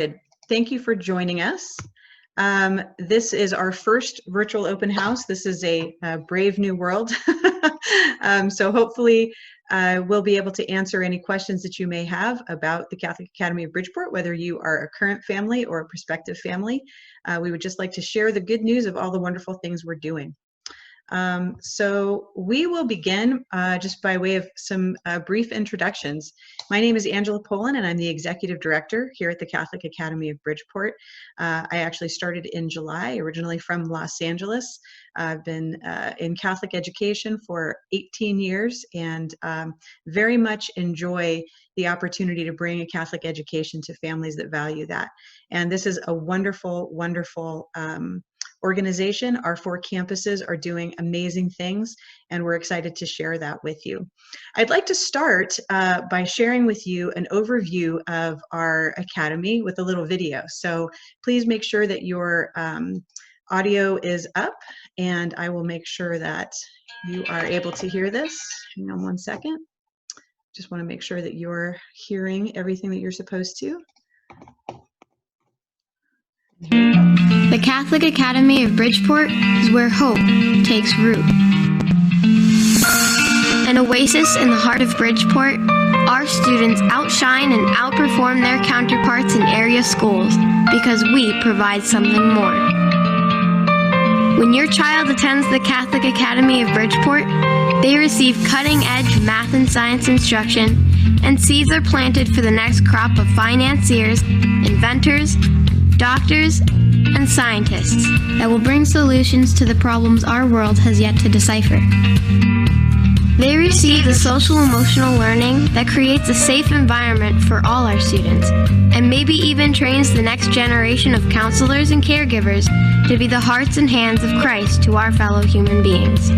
Good. Thank you for joining us. This is our first virtual open house. This is a brave new world. So hopefully we'll be able to answer any questions that you may have about the Catholic Academy of Bridgeport, whether you are a current family or a prospective family. We would just like to share the good news of all the wonderful things we're doing. So we will begin just by way of some brief introductions. My name is Angela Poland, and I'm the Executive Director here at the Catholic Academy of Bridgeport. I actually started in July, originally from Los Angeles. I've been in Catholic education for 18 years and very much enjoy the opportunity to bring a Catholic education to families that value that. And this is a wonderful, wonderful organization. Our 4 campuses are doing amazing things, and we're excited to share that with you. I'd like to start by sharing with you an overview of our academy with a little video. So please make sure that your audio is up, and I will make sure that you are able to hear this. Hang on one second. Just want to make sure that you're hearing everything that you're supposed to. The Catholic Academy of Bridgeport is where hope takes root. An oasis in the heart of Bridgeport, our students outshine and outperform their counterparts in area schools because we provide something more. When your child attends the Catholic Academy of Bridgeport, they receive cutting-edge math and science instruction, and seeds are planted for the next crop of financiers, inventors, doctors, and scientists that will bring solutions to the problems our world has yet to decipher. They receive the social-emotional learning that creates a safe environment for all our students, and maybe even trains the next generation of counselors and caregivers to be the hearts and hands of Christ to our fellow human beings.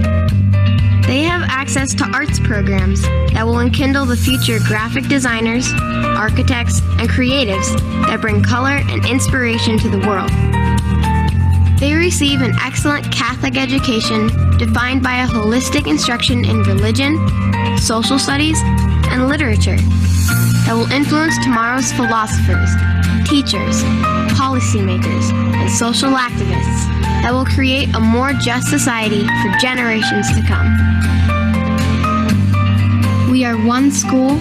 They have access to arts programs that will enkindle the future graphic designers, architects, and creatives that bring color and inspiration to the world. They receive an excellent Catholic education defined by a holistic instruction in religion, social studies, and literature that will influence tomorrow's philosophers, teachers, policymakers, and social activists that will create a more just society for generations to come. We are one school,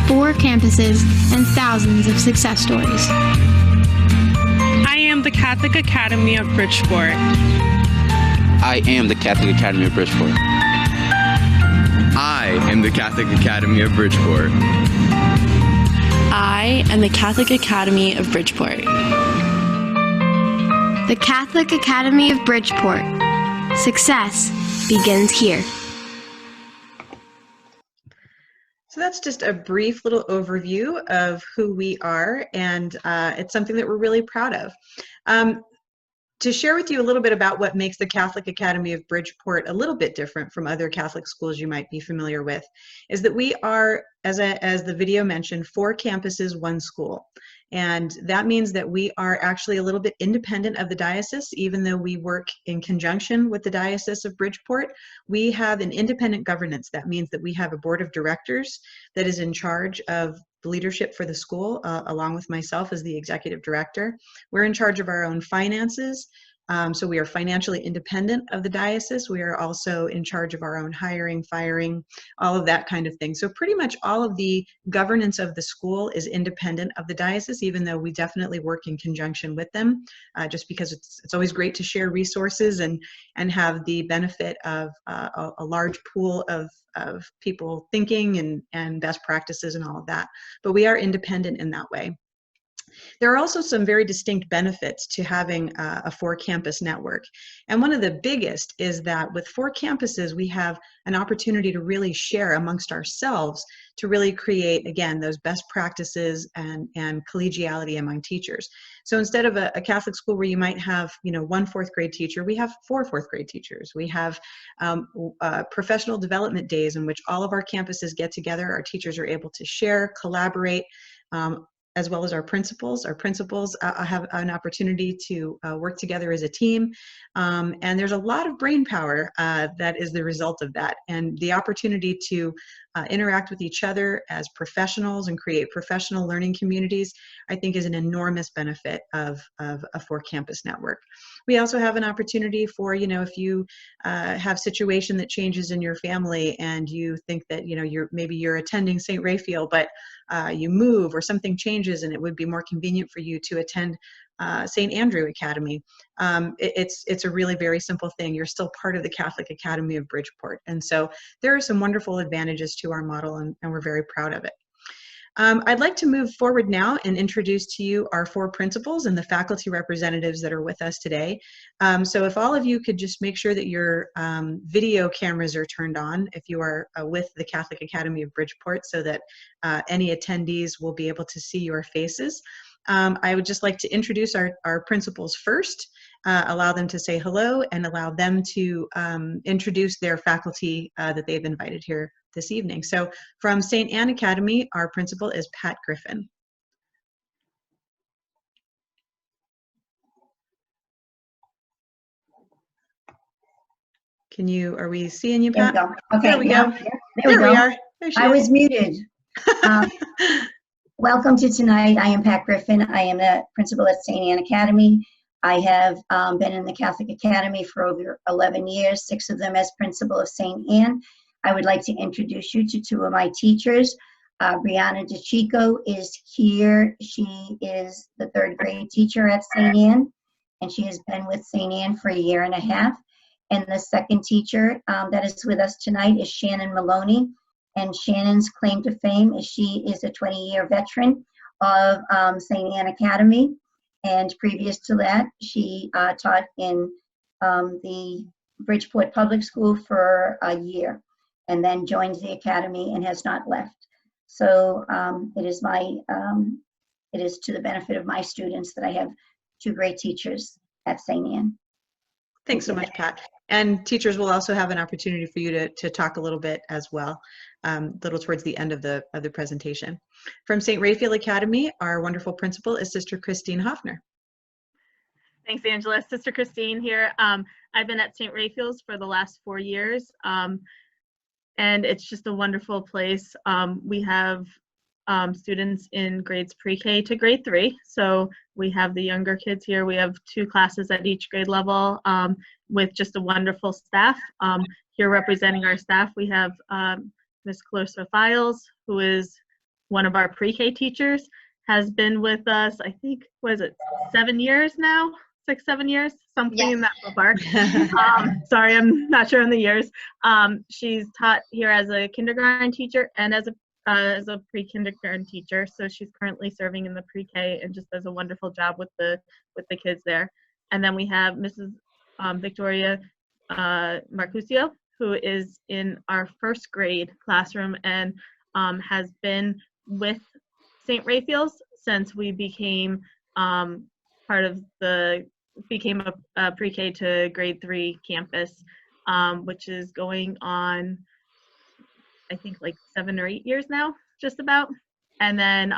4 campuses, and thousands of success stories. I am the Catholic Academy of Bridgeport. I am the Catholic Academy of Bridgeport. I am the Catholic Academy of Bridgeport. I am the Catholic Academy of Bridgeport. The Catholic Academy of Bridgeport. Success begins here. So that's just a brief little overview of who we are, and it's something that we're really proud of. To share with you a little bit about what makes the Catholic Academy of Bridgeport a little bit different from other Catholic schools you might be familiar with, is that we are, as the video mentioned, 4 campuses, 1 school. And that means that we are actually a little bit independent of the diocese. Even though we work in conjunction with the Diocese of Bridgeport, we have an independent governance. That means that we have a board of directors that is in charge of the leadership for the school, along with myself as the executive director. We're in charge of our own finances. So we are financially independent of the diocese. We are also in charge of our own hiring, firing, all of that kind of thing. So pretty much all of the governance of the school is independent of the diocese, even though we definitely work in conjunction with them, just because it's always great to share resources and have the benefit of a large pool of people thinking and best practices and all of that. But we are independent in that way. There are also some very distinct benefits to having a 4-campus network. And one of the biggest is that with 4 campuses, we have an opportunity to really share amongst ourselves to really create, again, those best practices and collegiality among teachers. So instead of a Catholic school where you might have, 1 4th grade teacher, we have 4 4th grade teachers. We have professional development days in which all of our campuses get together. Our teachers are able to share, collaborate, as well as our principals. Our principals have an opportunity to work together as a team. And there's a lot of brain power that is the result of that. And the opportunity to interact with each other as professionals and create professional learning communities, I think is an enormous benefit of a 4-campus network. We also have an opportunity for, if you have situation that changes in your family and you think that, maybe you're attending St. Raphael, but you move or something changes and it would be more convenient for you to attend St. Andrew Academy. It's a really very simple thing. You're still part of the Catholic Academy of Bridgeport. And so there are some wonderful advantages to our model, and we're very proud of it. I'd like to move forward now and introduce to you our 4 principals and the faculty representatives that are with us today. So if all of you could just make sure that your video cameras are turned on if you are with the Catholic Academy of Bridgeport, so that any attendees will be able to see your faces. I would just like to introduce our principals first, allow them to say hello, and allow them to introduce their faculty that they've invited here this evening. So from St. Anne Academy, our principal is Pat Griffin. Are we seeing you, Pat? There we go. Okay, there we go. There we are. There she I is. was muted. Welcome to tonight. I am Pat Griffin. I am the principal at St. Anne Academy. I have been in the Catholic Academy for over 11 years, 6 of them as principal of St. Anne. I would like to introduce you to 2 of my teachers. Brianna DeChico is here. She is the 3rd grade teacher at St. Anne, and she has been with St. Anne for 1.5 years. And the 2nd teacher that is with us tonight is Shannon Maloney. And Shannon's claim to fame is she is a 20-year veteran of St. Anne Academy. And previous to that, she taught in the Bridgeport Public School for 1 year, and then joined the academy and has not left. So it is to the benefit of my students that I have 2 great teachers at St. Anne. Thanks so much, Pat. And teachers will also have an opportunity for you to talk a little bit as well, a little towards the end of the presentation. From St. Raphael Academy, our wonderful principal is Sister Christine Hoffner. Thanks, Angela. Sister Christine here. I've been at St. Raphael's for the last 4 years, and it's just a wonderful place. We have students in grades pre-K to grade 3. So we have the younger kids here. We have 2 classes at each grade level with just a wonderful staff. Here representing our staff, we have Ms. Clarissa Files, who is one of our pre-K teachers, has been with us, I think, 7 years now? 6, 7 years, something yes. In that ballpark. Sorry, I'm not sure on the years. She's taught here as a kindergarten teacher and as a pre-kindergarten teacher. So she's currently serving in the pre-K and just does a wonderful job with the kids there. And then we have Mrs. Victoria Marcusio, who is in our 1st grade classroom and has been with St. Raphael's since we became became a pre-K to grade 3 campus, which is going on, I think, like 7 or 8 years now, just about. And then,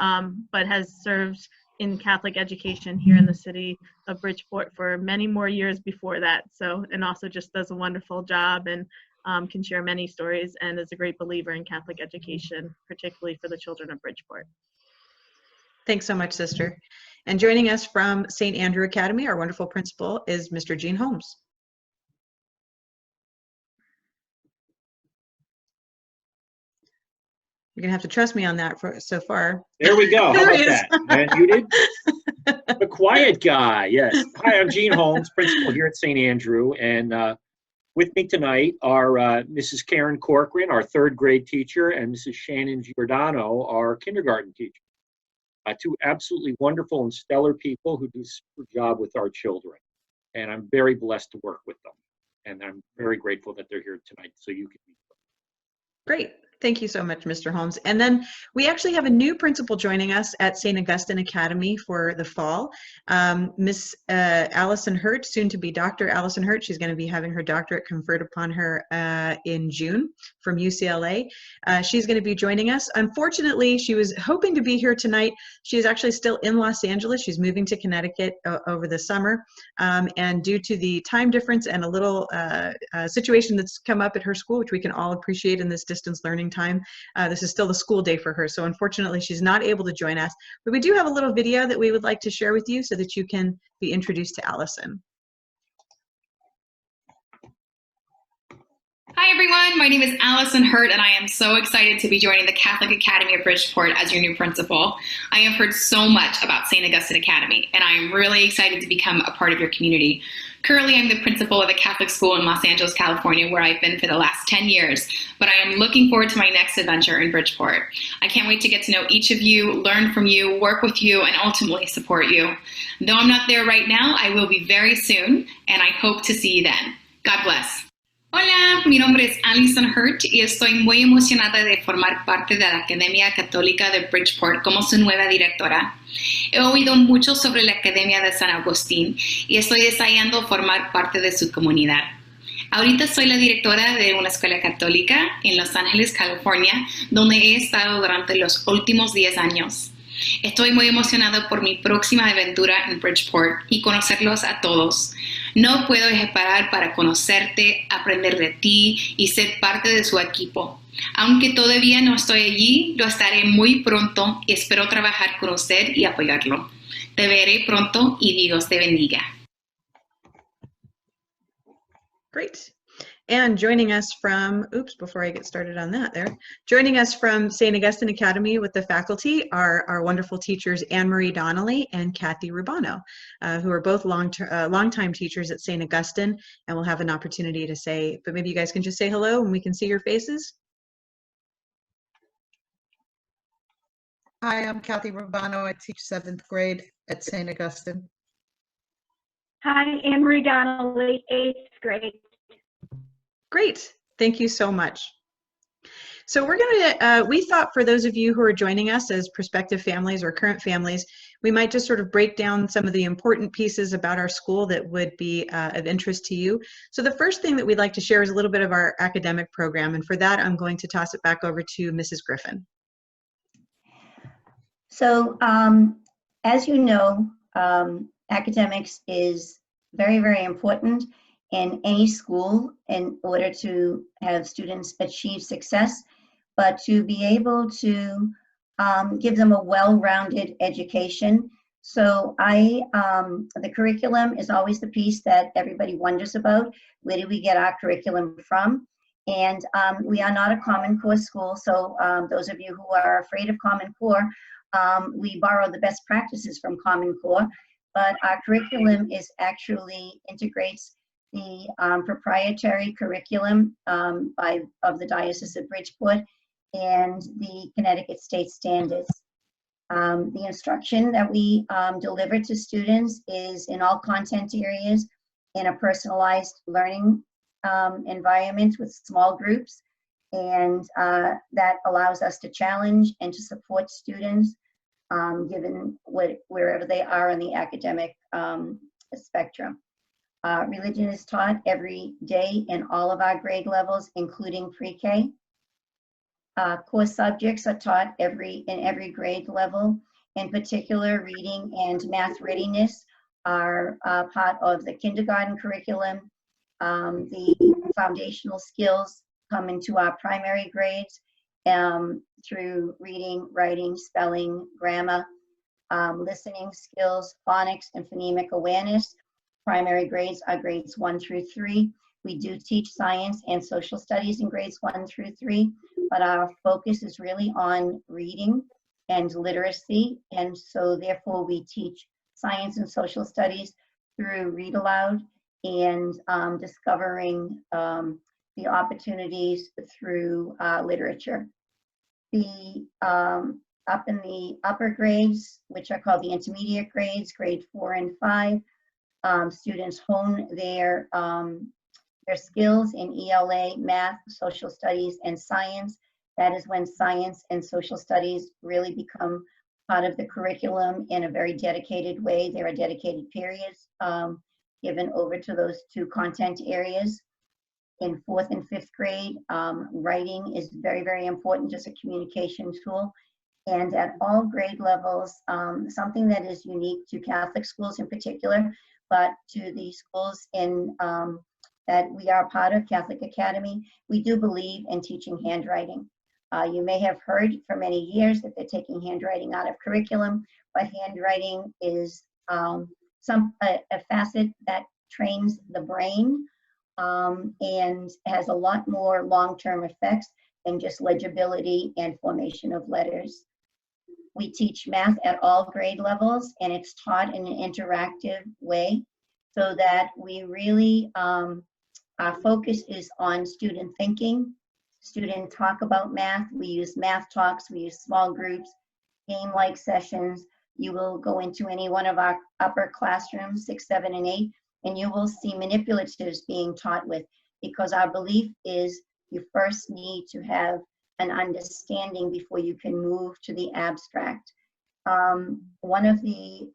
but has served in Catholic education here in the city of Bridgeport for many more years before that. So, and also just does a wonderful job and can share many stories and is a great believer in Catholic education, particularly for the children of Bridgeport. Thanks so much, Sister. And joining us from St. Andrew Academy, our wonderful principal is Mr. Gene Holmes. You're gonna have to trust me on that so far. There we go. How about that? Man, you did? The quiet guy, yes. Hi, I'm Gene Holmes, principal here at St. Andrew, and with me tonight are Mrs. Karen Corcoran, our 3rd grade teacher, and Mrs. Shannon Giordano, our kindergarten teacher. 2 absolutely wonderful and stellar people who do a super job with our children. And I'm very blessed to work with them. And I'm very grateful that they're here tonight so you can meet them. Great. Thank you so much, Mr. Holmes. And then we actually have a new principal joining us at St. Augustine Academy for the fall. Miss Allison Hurt, soon to be Dr. Allison Hurt. She's going to be having her doctorate conferred upon her in June from UCLA. She's going to be joining us. Unfortunately, she was hoping to be here tonight. She is actually still in Los Angeles. She's moving to Connecticut over the summer. And due to the time difference and a little situation that's come up at her school, which we can all appreciate in this distance learning time. This is still the school day for her, so unfortunately she's not able to join us. But we do have a little video that we would like to share with you so that you can be introduced to Allison. Hi everyone, my name is Allison Hurt and I am so excited to be joining the Catholic Academy of Bridgeport as your new principal. I have heard so much about St. Augustine Academy and I am really excited to become a part of your community. Currently, I'm the principal of a Catholic school in Los Angeles, California, where I've been for the last 10 years, but I am looking forward to my next adventure in Bridgeport. I can't wait to get to know each of you, learn from you, work with you, and ultimately support you. Though I'm not there right now, I will be very soon, and I hope to see you then. God bless. Hola, mi nombre es Allison Hurt y estoy muy emocionada de formar parte de la Academia Católica de Bridgeport como su nueva directora. He oído mucho sobre la Academia de San Agustín y estoy deseando formar parte de su comunidad. Ahorita soy la directora de una escuela católica en Los Ángeles, California, donde he estado durante los últimos 10 años. Estoy muy emocionada por mi próxima aventura en Bridgeport y conocerlos a todos. No puedo esperar para conocerte, aprender de ti y ser parte de su equipo. Aunque todavía no estoy allí, lo estaré muy pronto y espero trabajar con usted y apoyarlo. Te veré pronto y Dios te bendiga. Great. And joining us from, before I get started on that there, joining us from St. Augustine Academy with the faculty are our wonderful teachers Anne-Marie Donnelly and Kathy Rubano, who are both longtime teachers at St. Augustine, and we'll have an opportunity to say, but maybe you guys can just say hello and we can see your faces. Hi, I'm Kathy Rubano. I teach 7th grade at St. Augustine. Hi, Anne-Marie Donnelly, 8th grade. Great, thank you so much. So we're we thought for those of you who are joining us as prospective families or current families, we might just sort of break down some of the important pieces about our school that would be of interest to you. So the first thing that we'd like to share is a little bit of our academic program, and for that I'm going to toss it back over to Mrs. Griffin. So as you know, academics is very, very important in any school in order to have students achieve success, but to be able to give them a well-rounded education. So the curriculum is always the piece that everybody wonders about. Where do we get our curriculum from? And we are not a Common Core school, so those of you who are afraid of Common Core, we borrow the best practices from Common Core, but our curriculum actually integrates the proprietary curriculum of the Diocese of Bridgeport and the Connecticut State Standards. The instruction that we deliver to students is in all content areas in a personalized learning environment with small groups, and that allows us to challenge and to support students given wherever they are on the academic spectrum. Religion is taught every day in all of our grade levels, including pre-K. Core subjects are taught in every grade level. In particular, reading and math readiness are part of the kindergarten curriculum. The foundational skills come into our primary grades through reading, writing, spelling, grammar, listening skills, phonics, and phonemic awareness. Primary grades are grades 1 through 3. We do teach science and social studies in grades 1 through 3, but our focus is really on reading and literacy, and so therefore we teach science and social studies through read aloud and discovering the opportunities through literature. Up in the upper grades, which are called the intermediate grades, grade 4 and 5, students hone their skills in ELA, math, social studies, and science. That is when science and social studies really become part of the curriculum in a very dedicated way. There are dedicated periods given over to those two content areas. In 4th and 5th grade, writing is very, very important, just a communication tool. And at all grade levels, something that is unique to Catholic schools in particular, but to the schools in that we are part of, Catholic Academy, we do believe in teaching handwriting. You may have heard for many years that they're taking handwriting out of curriculum, but handwriting is a facet that trains the brain and has a lot more long-term effects than just legibility and formation of letters. We teach math at all grade levels, and it's taught in an interactive way so that we really, our focus is on student thinking, student talk about math. We use math talks, we use small groups, game-like sessions. You will go into any one of our upper classrooms, 6, 7, and 8, and you will see manipulatives being taught with, because our belief is you first need to have an understanding before you can move to the abstract. One of the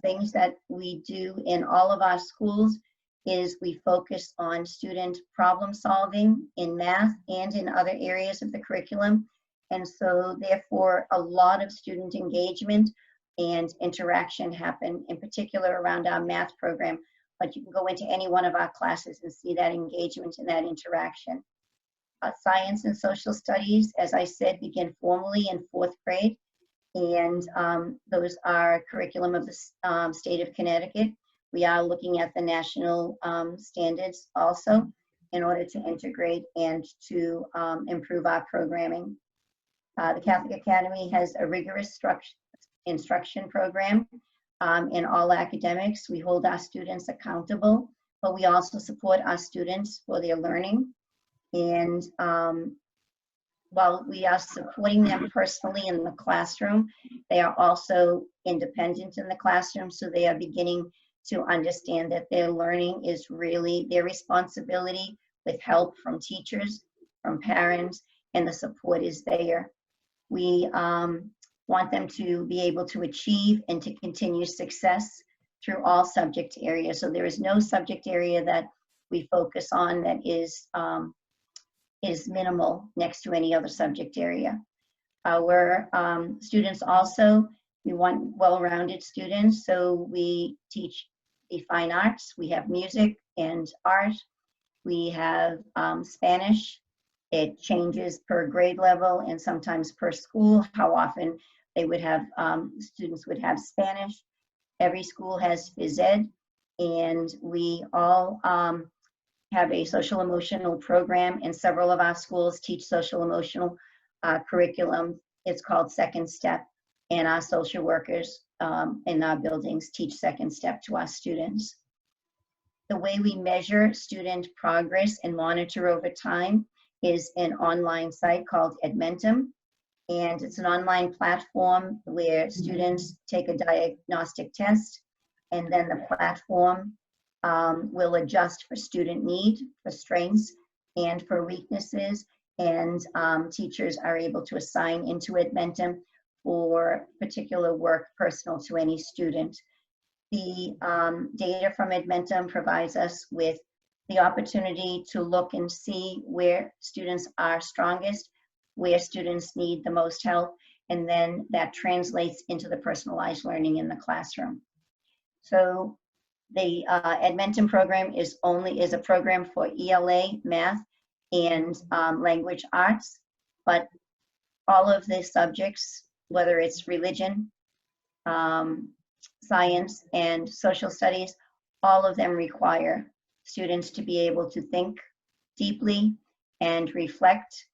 things that we do in all of our schools is we focus on student problem solving in math and in other areas of the curriculum. And so therefore a lot of student engagement and interaction happen, in particular around our math program, but you can go into any one of our classes and see that engagement and that interaction. Science and social studies, as I said, begin formally in 4th grade, and those are curriculum of the state of Connecticut. We are looking at the national standards also in order to integrate and to improve our programming. The Catholic Academy has a rigorous instruction program in all academics. We hold our students accountable, but we also support our students for their learning. And while we are supporting them personally in the classroom, they are also independent in the classroom, so they are beginning to understand that their learning is really their responsibility, with help from teachers, from parents, and the support is there. We want them to be able to achieve and to continue success through all subject areas. So there is no subject area that we focus on that is minimal next to any other subject area. Our students also, we want well-rounded students, so we teach the fine arts. We have music and art. We have Spanish. It changes per grade level and sometimes per school, how often they would have, students would have Spanish. Every school has phys ed, and we all have a social emotional program, and several of our schools teach social emotional curriculum. It's called Second Step, and our social workers in our buildings teach Second Step to our students. The way we measure student progress and monitor over time is an online site called Edmentum, and it's an online platform where students take a diagnostic test, and then the platform will adjust for student need, for strengths, and for weaknesses, and teachers are able to assign into Edmentum for particular work personal to any student. The data from Edmentum provides us with the opportunity to look and see where students are strongest, where students need the most help, and then that translates into the personalized learning in the classroom. So the Edmentum program is a program for ELA, math, and language arts, but all of the subjects, whether it's religion, science, and social studies, all of them require students to be able to think deeply and reflect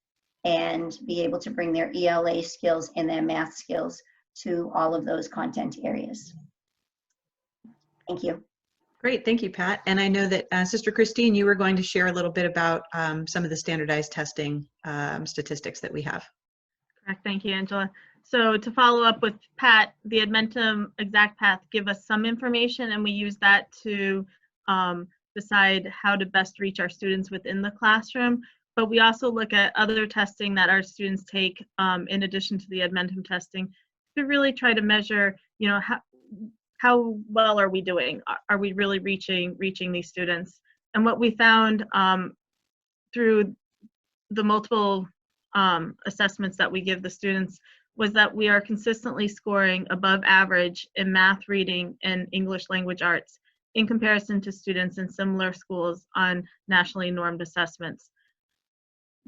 and be able to bring their ELA skills and their math skills to all of those content areas. Thank you. Great, thank you, Pat. And I know that Sister Christine, you were going to share a little bit about some of the standardized testing statistics that we have. Correct, thank you, Angela. So to follow up with Pat, the Edmentum ExactPath give us some information, and we use that to decide how to best reach our students within the classroom. But we also look at other testing that our students take in addition to the Edmentum testing to really try to measure, you know, how well are we doing? Are we really reaching these students? And what we found through the multiple assessments that we give the students was that we are consistently scoring above average in math, reading, and English language arts in comparison to students in similar schools on nationally normed assessments.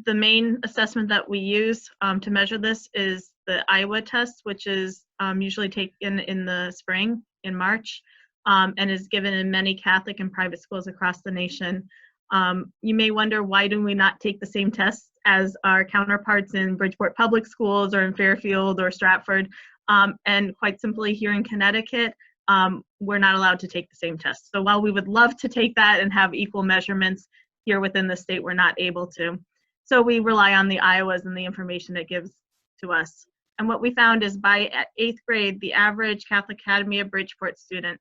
The main assessment that we use to measure this is the Iowa test, which is usually taken in the spring, in March, and is given in many Catholic and private schools across the nation. You may wonder, why do we not take the same tests as our counterparts in Bridgeport Public Schools or in Fairfield or Stratford? And quite simply, here in Connecticut, we're not allowed to take the same test. So while we would love to take that and have equal measurements here within the state, we're not able to. So we rely on the Iowas and the information it gives to us. And what we found is by 8th grade, the average Catholic Academy of Bridgeport student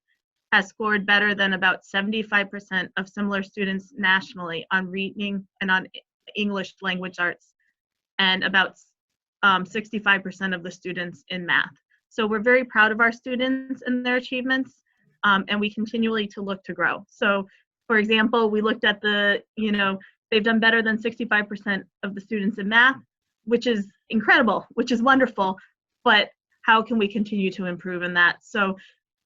has scored better than about 75% of similar students nationally on reading and on English language arts, and about 65% of the students in math. So we're very proud of our students and their achievements, and we continually to look to grow. So for example, we looked at the, they've done better than 65% of the students in math, which is incredible, which is wonderful, but how can we continue to improve in that? So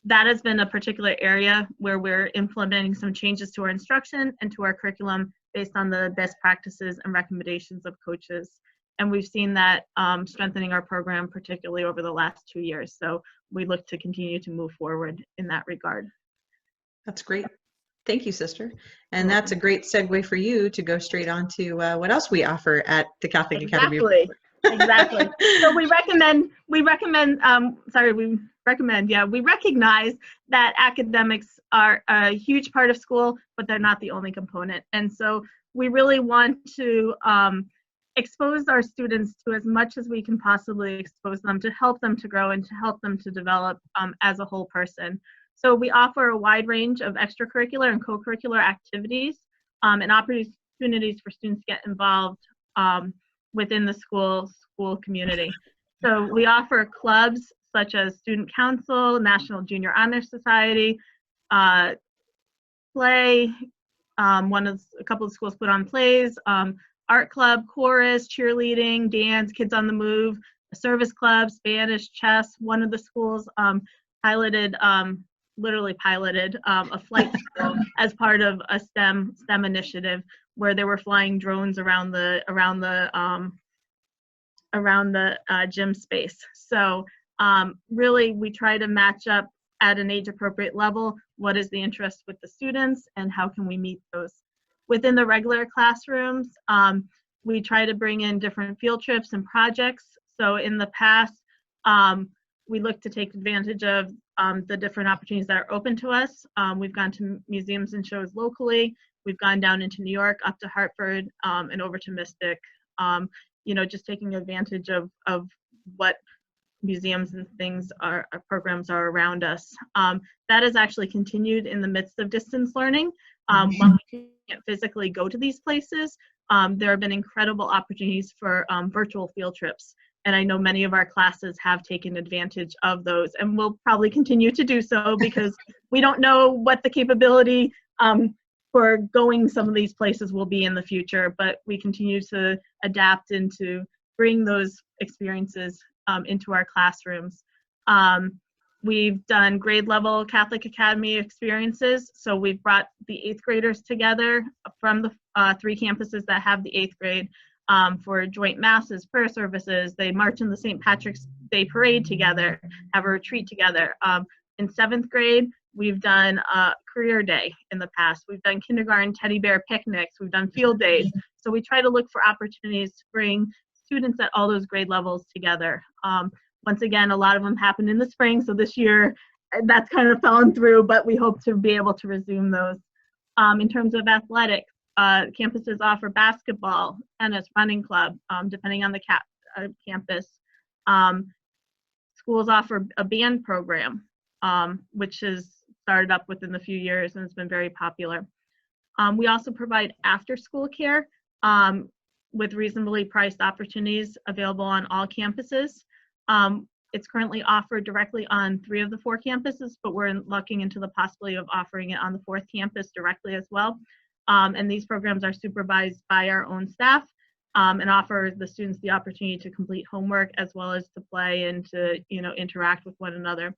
that has been a particular area where we're implementing some changes to our instruction and to our curriculum based on the best practices and recommendations of coaches. And we've seen that strengthening our program, particularly over the last 2 years. So we look to continue to move forward in that regard. That's great. Thank you, sister. And that's a great segue for you to go straight on to what else we offer at the Catholic Academy. Exactly. So we recognize that academics are a huge part of school, but they're not the only component. And so we really want to expose our students to as much as we can possibly expose them, to help them to grow and to help them to develop as a whole person. So we offer a wide range of extracurricular and co-curricular activities and opportunities for students to get involved within the school community. So we offer clubs such as Student Council, National Junior Honor Society, play, a couple of schools put on plays, art club, chorus, cheerleading, dance, Kids on the Move, a service club, Spanish, chess. One of the schools literally piloted a flight school as part of a STEM initiative where they were flying drones around the gym space. So really we try to match up at an age appropriate level what is the interest with the students and how can we meet those. Within the regular classrooms, we try to bring in different field trips and projects. So in the past, we look to take advantage of the different opportunities that are open to us. We've gone to museums and shows locally. We've gone down into New York, up to Hartford, and over to Mystic. Just taking advantage of what museums and things programs are around us. That has actually continued in the midst of distance learning. While we can't physically go to these places, there have been incredible opportunities for virtual field trips. And I know many of our classes have taken advantage of those and will probably continue to do so because we don't know what the capability for going some of these places will be in the future, but we continue to adapt and to bring those experiences into our classrooms. We've done grade level Catholic Academy experiences. So we've brought the 8th graders together from the 3 campuses that have the 8th grade for joint masses, prayer services. They march in the St. Patrick's Day Parade together, have a retreat together. In 7th grade, we've done career day in the past. We've done kindergarten teddy bear picnics. We've done field days. So we try to look for opportunities to bring students at all those grade levels together. Once again, a lot of them happened in the spring. So this year, that's kind of fallen through, but we hope to be able to resume those. In terms of athletics, campuses offer basketball, tennis, running club, depending on the campus. Schools offer a band program, which has started up within a few years and has been very popular. We also provide after-school care with reasonably priced opportunities available on all campuses. It's currently offered directly on 3 of the 4 campuses, but we're looking into the possibility of offering it on the 4th campus directly as well. And these programs are supervised by our own staff and offer the students the opportunity to complete homework as well as to play and to interact with one another.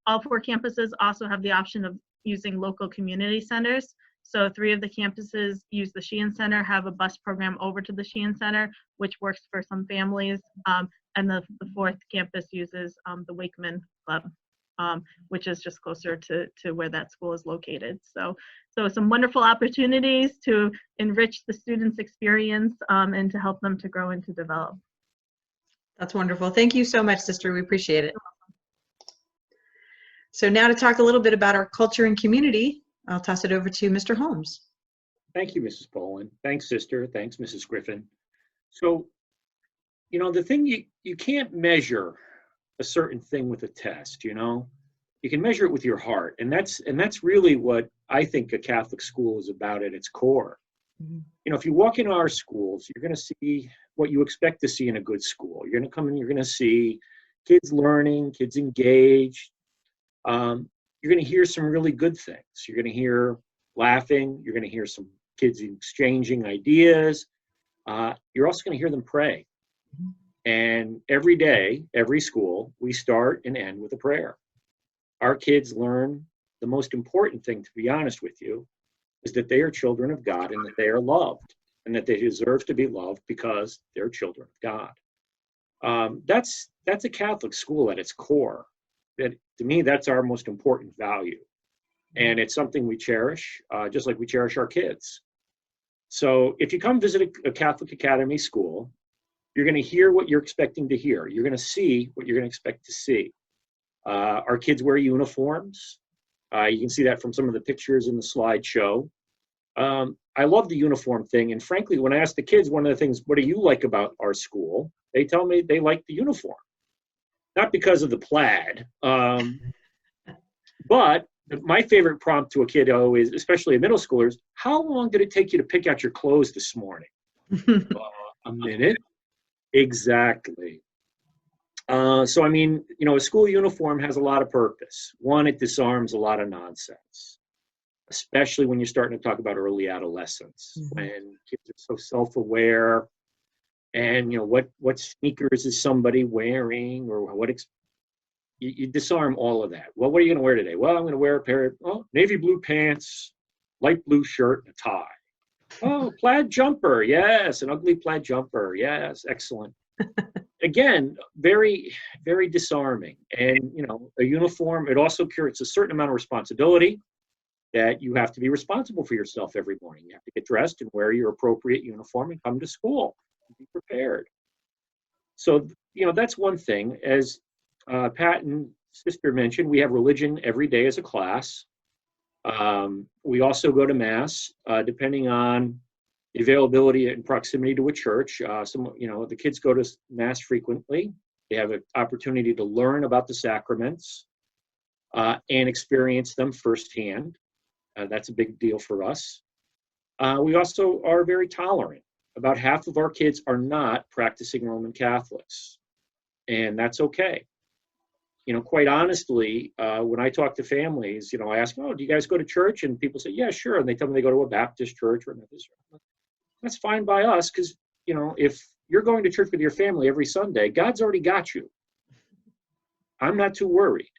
All 4 campuses also have the option of using local community centers. So 3 of the campuses use the Sheehan Center, have a bus program over to the Sheehan Center, which works for some families. And the 4th campus uses the Wakeman Club, which is just closer to where that school is located. So some wonderful opportunities to enrich the students' experience and to help them to grow and to develop. That's wonderful. Thank you so much, sister. We appreciate it. So now to talk a little bit about our culture and community, I'll toss it over to Mr. Holmes. Thank you, Mrs. Boland. Thanks, sister. Thanks, Mrs. Griffin. So, you know, the thing you can't measure a certain thing with a test, you know? You can measure it with your heart. And that's really what I think a Catholic school is about at its core. Mm-hmm. You know, if you walk into our schools, you're going to see what you expect to see in a good school. You're going to come in, you're going to see kids learning, kids engaged. You're going to hear some really good things. You're going to hear laughing. You're going to hear some kids exchanging ideas. You're also going to hear them pray. Mm-hmm. And every day, every school, we start and end with a prayer. Our kids learn the most important thing, to be honest with you, is that they are children of God and that they are loved and that they deserve to be loved because they're children of God. That's a Catholic school at its core. That, to me, that's our most important value. And it's something we cherish, just like we cherish our kids. So if you come visit a Catholic Academy school, you're going to hear what you're expecting to hear. You're going to see what you're going to expect to see. Our kids wear uniforms. You can see that from some of the pictures in the slideshow. I love the uniform thing. And frankly, when I ask the kids, one of the things, what do you like about our school? They tell me they like the uniform. Not because of the plaid, but my favorite prompt to a kid always, especially a middle schooler, is, how long did it take you to pick out your clothes this morning? A minute. Exactly. So, I mean, you know, a school uniform has a lot of purpose. One, it disarms a lot of nonsense, especially when you're starting to talk about early adolescence, when kids are so self-aware. And, you know, what sneakers is somebody wearing, or you disarm all of that. Well, what are you going to wear today? Well, I'm going to wear a pair of navy blue pants, light blue shirt, and a tie. Oh, plaid jumper. Yes, an ugly plaid jumper. Yes, excellent. Again, very, very disarming. And, you know, a uniform, it also creates a certain amount of responsibility that you have to be responsible for yourself every morning. You have to get dressed and wear your appropriate uniform and come to school. Be prepared. So, you know, that's one thing. As Pat and sister mentioned, we have religion every day as a class. We also go to Mass, depending on the availability and proximity to a church. You know, the kids go to Mass frequently. They have an opportunity to learn about the sacraments and experience them firsthand. That's a big deal for us. We also are very tolerant. About half of our kids are not practicing Roman Catholics, and that's okay. You know, quite honestly, when I talk to families, you know, I ask, oh, do you guys go to church? And people say, yeah, sure. And they tell me they go to a Baptist church or another. That's fine by us, because, you know, if you're going to church with your family every Sunday, God's already got you. I'm not too worried.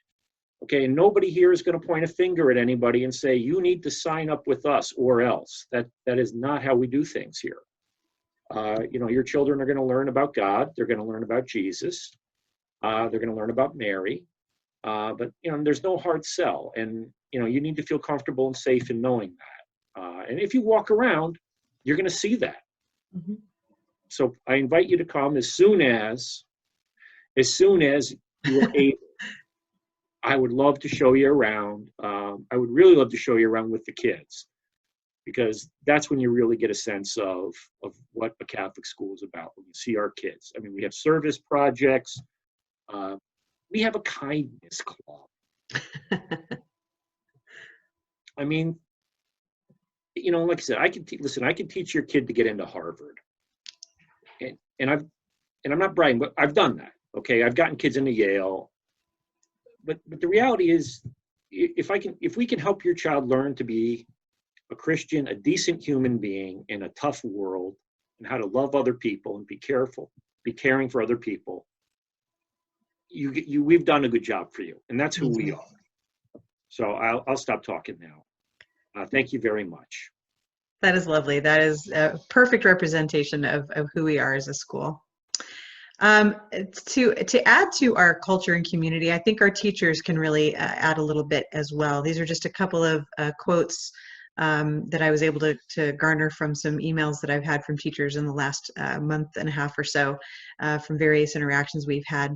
Okay, and nobody here is going to point a finger at anybody and say, you need to sign up with us or else. That is not how we do things here. You know, your children are going to learn about God. They're going to learn about Jesus. They're going to learn about Mary. But, you know, there's no hard sell. And, you know, you need to feel comfortable and safe in knowing that. And if you walk around, you're going to see that. Mm-hmm. So I invite you to come as soon as you are able. I would love to show you around. I would really love to show you around with the kids, because that's when you really get a sense of what a Catholic school is about, when you see our kids. I mean, we have service projects. We have a kindness club. I mean, you know, like I said, I can teach your kid to get into Harvard. And I'm not bragging, but I've done that. Okay, I've gotten kids into Yale. But the reality is, if we can help your child learn to be a Christian, a decent human being in a tough world, and how to love other people and be caring for other people, we've done a good job for you, and that's who we are. So I'll stop talking now. Thank you very much. That is lovely. That is a perfect representation of who we are as a school. To add to our culture and community, I think our teachers can really add a little bit as well. These are just a couple of quotes that I was able to garner from some emails that I've had from teachers in the last month and a half or so from various interactions we've had.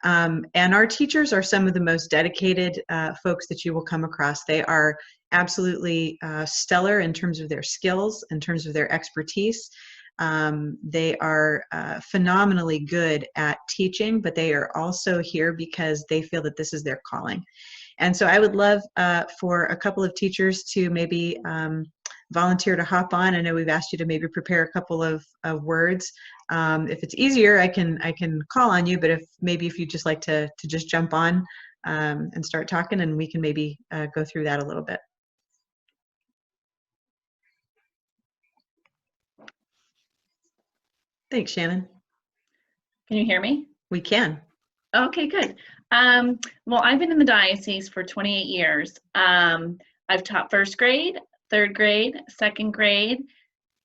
And our teachers are some of the most dedicated folks that you will come across. They are absolutely stellar in terms of their skills, in terms of their expertise. They are phenomenally good at teaching, but they are also here because they feel that this is their calling. And so I would love for a couple of teachers to maybe volunteer to hop on. I know we've asked you to maybe prepare a couple of words. If it's easier, I can call on you, but if you'd just like to just jump on and start talking, and we can maybe go through that a little bit. Thanks, Shannon. Can you hear me? We can. Okay, good. Well, I've been in the diocese for 28 years. I've taught first grade, third grade, second grade,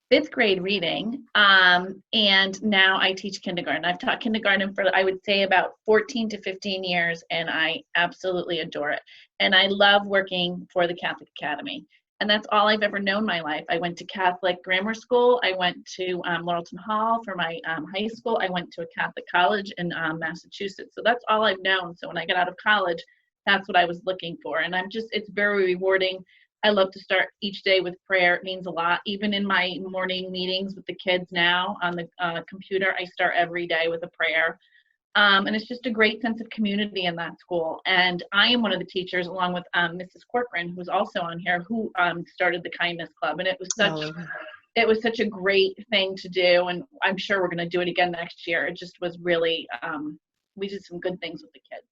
fifth grade reading, and now I teach kindergarten. I've taught kindergarten for, I would say, about 14 to 15 years, and I absolutely adore it. And I love working for the Catholic Academy. And that's all I've ever known my life. I went to Catholic grammar school. I went to Laurelton Hall for my high school. I went to a Catholic college in Massachusetts. So that's all I've known. So when I got out of college, that's what I was looking for. And it's very rewarding. I love to start each day with prayer. It means a lot. Even in my morning meetings with the kids now on the computer, I start every day with a prayer. And it's just a great sense of community in that school. And I am one of the teachers, along with Mrs. Corcoran, who's also on here, who started the Kindness Club. And it was such a great thing to do. And I'm sure we're going to do it again next year. It just was really, we did some good things with the kids.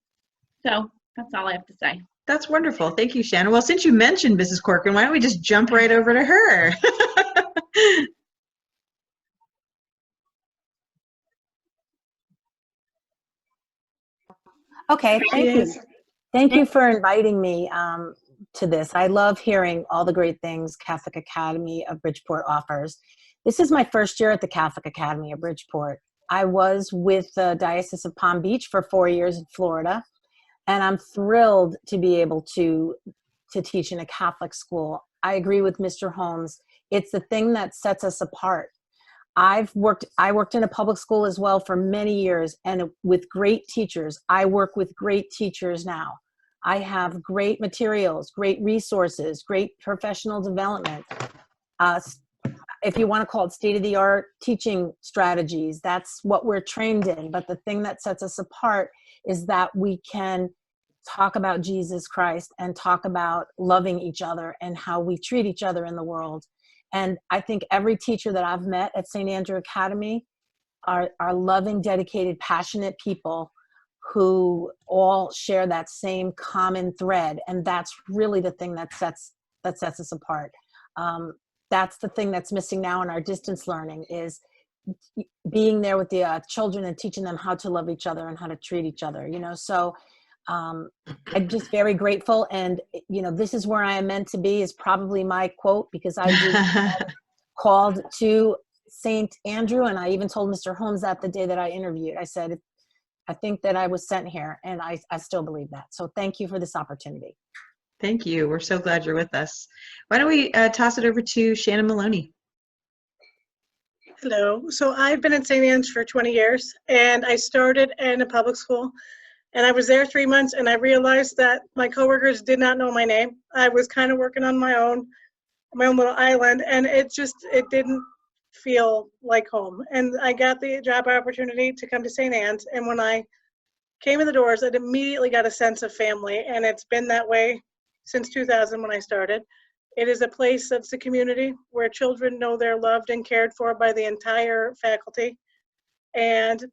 So that's all I have to say. That's wonderful. Thank you, Shannon. Well, since you mentioned Mrs. Corcoran, why don't we just jump right over to her? Okay, thank you. Thank you for inviting me to this. I love hearing all the great things Catholic Academy of Bridgeport offers. This is my first year at the Catholic Academy of Bridgeport. I was with the Diocese of Palm Beach for 4 years in Florida, and I'm thrilled to be able to teach in a Catholic school. I agree with Mr. Holmes. It's the thing that sets us apart. I worked in a public school as well for many years, and with great teachers. I work with great teachers now. I have great materials, great resources, great professional development. If you want to call it state-of-the-art teaching strategies, that's what we're trained in. But the thing that sets us apart is that we can talk about Jesus Christ and talk about loving each other and how we treat each other in the world. And I think every teacher that I've met at St. Andrew Academy are loving, dedicated, passionate people who all share that same common thread. And that's really the thing that sets us apart. That's the thing that's missing now in our distance learning, is being there with the children and teaching them how to love each other and how to treat each other, so I'm just very grateful. And this is where I am meant to be is probably my quote, because I was called to St. Andrew, and I even told Mr. Holmes that the day that I interviewed. I said, I think that I was sent here, and I still believe that. So thank you for this opportunity. Thank you. We're so glad you're with us. Why don't we toss it over to Shannon Maloney? Hello. So I've been at St. Anne's for 20 years, and I started in a public school. And I was there 3 months, and I realized that my coworkers did not know my name. I was kind of working on my own little island, and it didn't feel like home. And I got the job opportunity to come to St. Anne's, and when I came in the doors, I immediately got a sense of family, and it's been that way since 2000 when I started. It is a place that's a community where children know they're loved and cared for by the entire faculty, and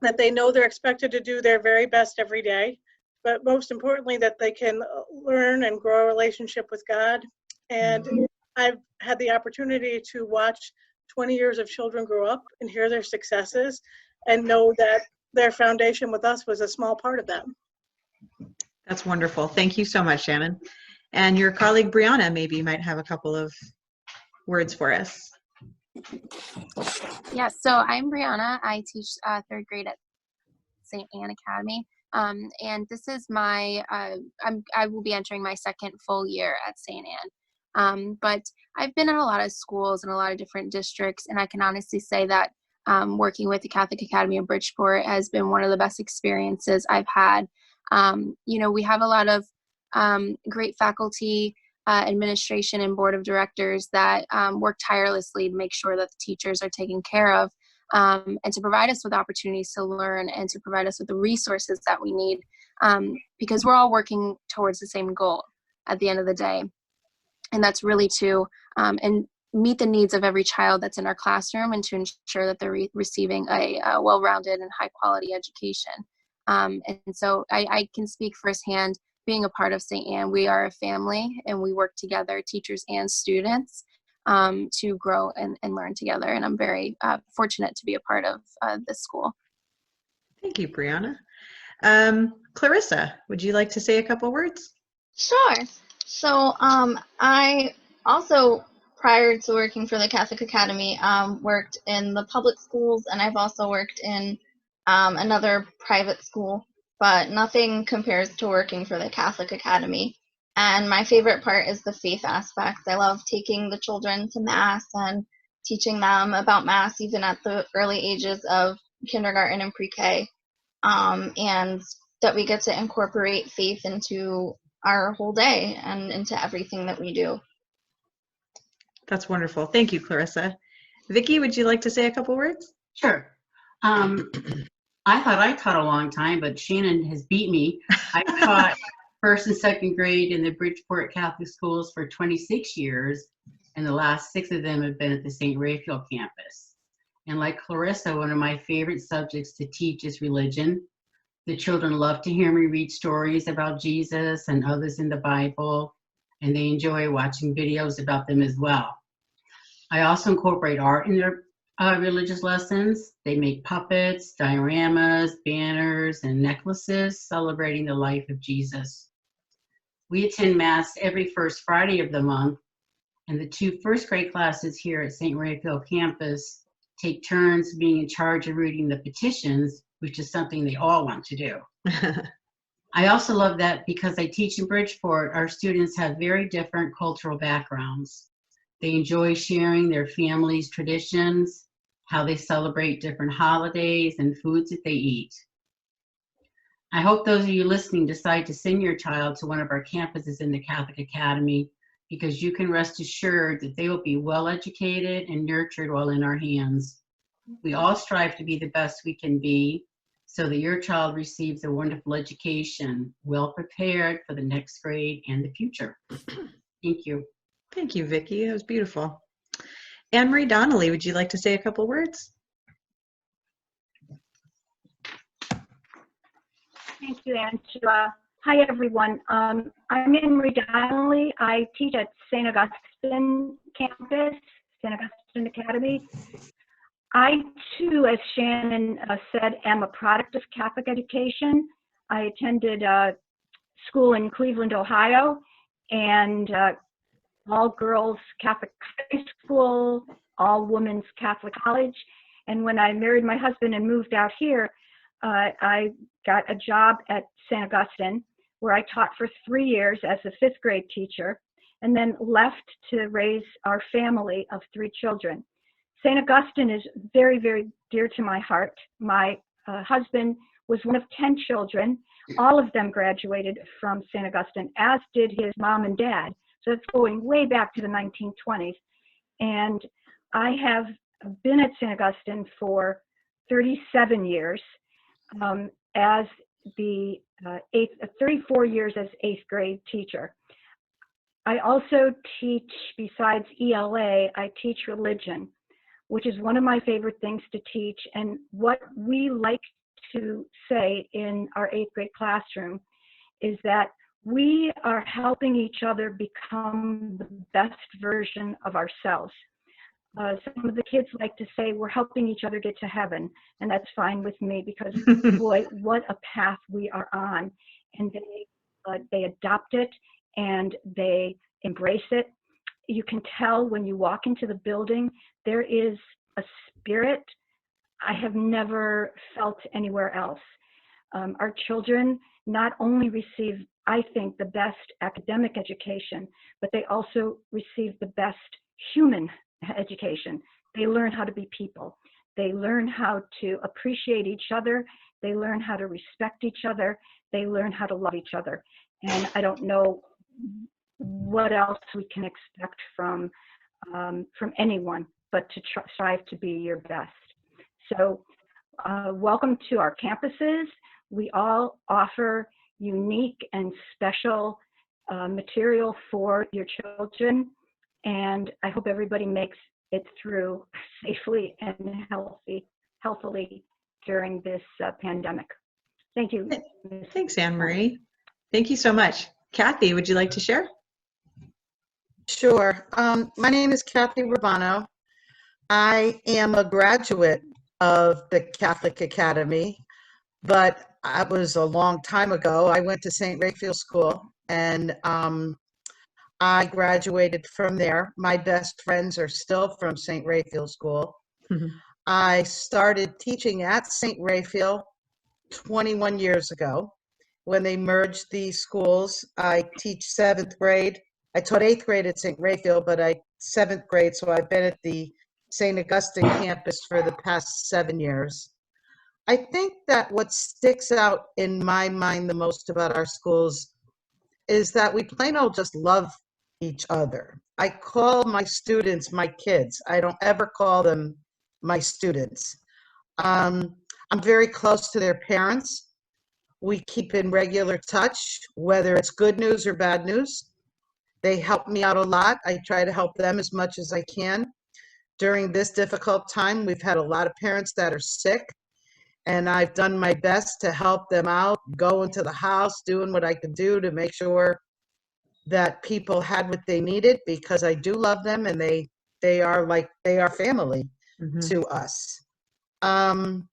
that they know they're expected to do their very best every day, but most importantly, that they can learn and grow a relationship with God. And I've had the opportunity to watch 20 years of children grow up and hear their successes and know that their foundation with us was a small part of that. That's wonderful. Thank you so much, Shannon. And your colleague Brianna maybe might have a couple of words for us. Yeah, so I'm Brianna. I teach third grade at St. Anne Academy. And this is my, I will be entering my second full year at St. Anne. But I've been in a lot of schools in a lot of different districts, and I can honestly say that working with the Catholic Academy of Bridgeport has been one of the best experiences I've had. We have a lot of great faculty, administration, and board of directors that work tirelessly to make sure that the teachers are taken care of, and to provide us with opportunities to learn and to provide us with the resources that we need, because we're all working towards the same goal at the end of the day. And that's really to and meet the needs of every child that's in our classroom, and to ensure that they're receiving a well-rounded and high-quality education. And so I can speak firsthand, being a part of St. Anne, we are a family, and we work together, teachers and students, to grow and learn together. And I'm very fortunate to be a part of this school. Thank you, Brianna. Clarissa, would you like to say a couple words? Sure. So I also, prior to working for the Catholic Academy, worked in the public schools, and I've also worked in another private school, but nothing compares to working for the Catholic Academy. And my favorite part is the faith aspect. I love taking the children to Mass and teaching them about Mass even at the early ages of kindergarten and pre-K, and that we get to incorporate faith into our whole day and into everything that we do. That's wonderful. Thank you, Clarissa. Vicki, would you like to say a couple words? Sure. I thought I taught a long time, but Shannon has beat me. I taught first and second grade in the Bridgeport Catholic schools for 26 years, and the last 6 of them have been at the St. Raphael campus. And like Clarissa, one of my favorite subjects to teach is religion. The children love to hear me read stories about Jesus and others in the Bible, and they enjoy watching videos about them as well. I also incorporate art in their religious lessons. They make puppets, dioramas, banners, and necklaces celebrating the life of Jesus. We attend Mass every first Friday of the month, and the 2 first grade classes here at St. Raphael campus take turns being in charge of reading the petitions, which is something they all want to do. I also love that because I teach in Bridgeport, our students have very different cultural backgrounds. They enjoy sharing their family's traditions, how they celebrate different holidays, and foods that they eat. I hope those of you listening decide to send your child to one of our campuses in the Catholic Academy, because you can rest assured that they will be well educated and nurtured while in our hands. We all strive to be the best we can be, so that your child receives a wonderful education, well prepared for the next grade and the future. Thank you. Thank you, Vicki. That was beautiful. Anne-Marie Donnelly, would you like to say a couple words? Thank you, Angela. Hi, everyone. I'm Anne-Marie Donnelly. I teach at St. Augustine campus, St. Augustine Academy. I, too, as Shannon said, am a product of Catholic education. I attended school in Cleveland, Ohio, and all-girls Catholic high school, all-women's Catholic college. And when I married my husband and moved out here, I got a job at St. Augustine, where I taught for 3 years as a 5th grade teacher, and then left to raise our family of 3 children. St. Augustine is very, very dear to my heart. My husband was one of 10 children. All of them graduated from St. Augustine, as did his mom and dad. So it's going way back to the 1920s. And I have been at St. Augustine for 37 years as the 34 years as 8th grade teacher. I also teach, besides ELA, I teach religion, which is one of my favorite things to teach. And what we like to say in our 8th grade classroom is that we are helping each other become the best version of ourselves. Some of the kids like to say we're helping each other get to heaven, and that's fine with me, because boy, what a path we are on. And they adopt it and they embrace it. You can tell when you walk into the building, there is a spirit I have never felt anywhere else. Our children not only receive, I think, the best academic education, but they also receive the best human education. They learn how to be people. They learn how to appreciate each other. They learn how to respect each other. They learn how to love each other. And I don't know what else we can expect from anyone but to strive to be your best. So welcome to our campuses. We all offer unique and special material for your children, and I hope everybody makes it through safely and healthily during this pandemic. Thank you. Thanks, Anne Marie. Thank you so much. Kathy, would you like to share? Sure. My name is Kathy Rubano. I am a graduate of the Catholic Academy, but I was a long time ago. I went to St. Raphael School, and I graduated from there. My best friends are still from St. Raphael School. I started teaching at St. Raphael 21 years ago when they merged these schools. I teach 7th grade. I taught 8th grade at St. Raphael, but 7th grade, so I've been at the St. Augustine campus for the past 7 years. I think that what sticks out in my mind the most about our schools is that we plain old just love each other. I call my students my kids. I don't ever call them my students. I'm very close to their parents. We keep in regular touch, whether it's good news or bad news. They help me out a lot. I try to help them as much as I can. During this difficult time, we've had a lot of parents that are sick, and I've done my best to help them out, go into the house, doing what I could do to make sure that people had what they needed, because I do love them, and they are family to us. The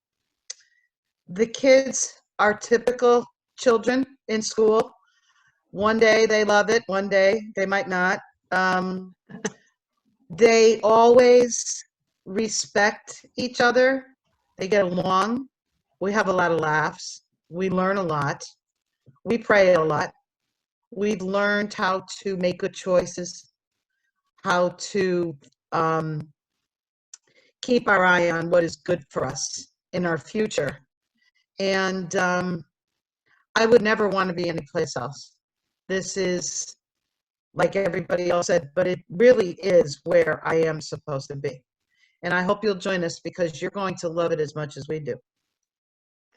kids are typical children in school. One day they love it, one day they might not. They always respect each other. They get along. We have a lot of laughs. We learn a lot. We pray a lot. We've learned how to make good choices, how to keep our eye on what is good for us in our future. And I would never want to be anyplace else. This is, like everybody else said, but it really is where I am supposed to be. And I hope you'll join us, because you're going to love it as much as we do.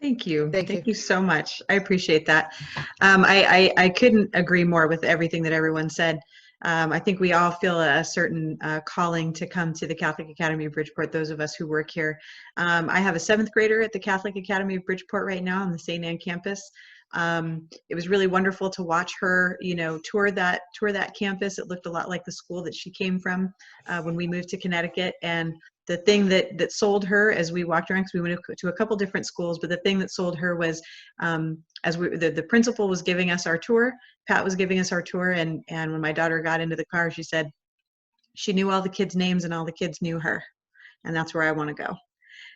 Thank you. Thank you so much. I appreciate that. I couldn't agree more with everything that everyone said. I think we all feel a certain calling to come to the Catholic Academy of Bridgeport, those of us who work here. I have a 7th grader at the Catholic Academy of Bridgeport right now on the St. Anne campus. It was really wonderful to watch her, tour that campus. It looked a lot like the school that she came from when we moved to Connecticut. And the thing that sold her as we walked around, because we went to a couple different schools, but the thing that sold her was the principal was giving us our tour, Pat was giving us our tour, and when my daughter got into the car, she said she knew all the kids' names and all the kids knew her, and that's where I want to go.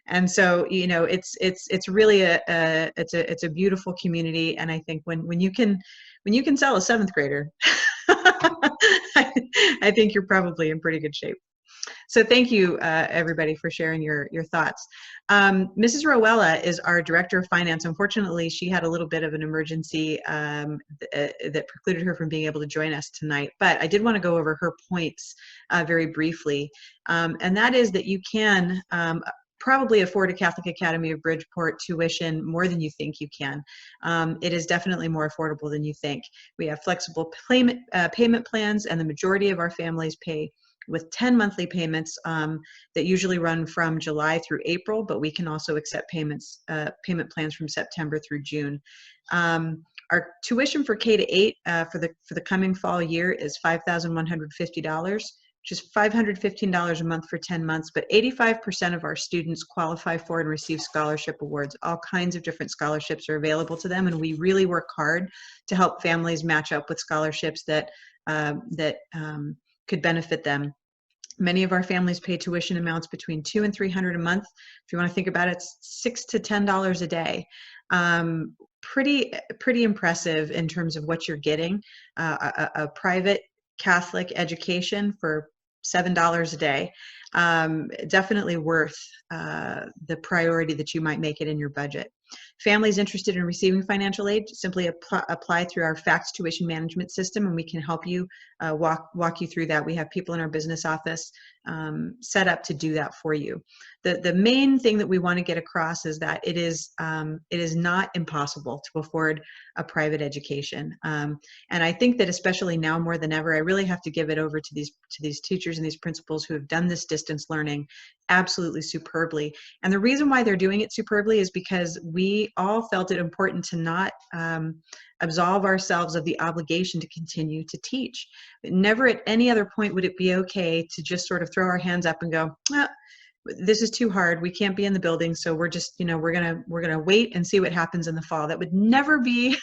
And so, it's really it's a beautiful community. And I think when you can sell a 7th grader, I think you're probably in pretty good shape. So thank you, everybody, for sharing your thoughts. Mrs. Rowella is our Director of Finance. Unfortunately, she had a little bit of an emergency that precluded her from being able to join us tonight. But I did want to go over her points very briefly. And that is that you can probably afford a Catholic Academy of Bridgeport tuition more than you think you can. It is definitely more affordable than you think. We have flexible payment plans, and the majority of our families pay with 10 monthly payments that usually run from July through April, but we can also accept payment plans from September through June. Our tuition for K-8 for the coming fall year is $5,150. which is $515 a month for 10 months, but 85% of our students qualify for and receive scholarship awards. All kinds of different scholarships are available to them, and we really work hard to help families match up with scholarships that could benefit them. Many of our families pay tuition amounts between $200 and $300 a month. If you want to think about it, it's $6 to $10 a day. Pretty impressive in terms of what you're getting. A private Catholic education for $7 a day. Definitely worth the priority that you might make it in your budget. Families interested in receiving financial aid, simply apply through our FACTS tuition management system, and we can help you walk you through that. We have people in our business office set up to do that for you. The main thing that we want to get across is that it is not impossible to afford a private education. And I think that especially now more than ever, I really have to give it over to these teachers and these principals who have done this distance learning absolutely superbly. And the reason why they're doing it superbly is because we all felt it important to not absolve ourselves of the obligation to continue to teach. Never at any other point would it be okay to just sort of throw our hands up and go, well, this is too hard. We can't be in the building, so we're just, we're gonna wait and see what happens in the fall. That would never be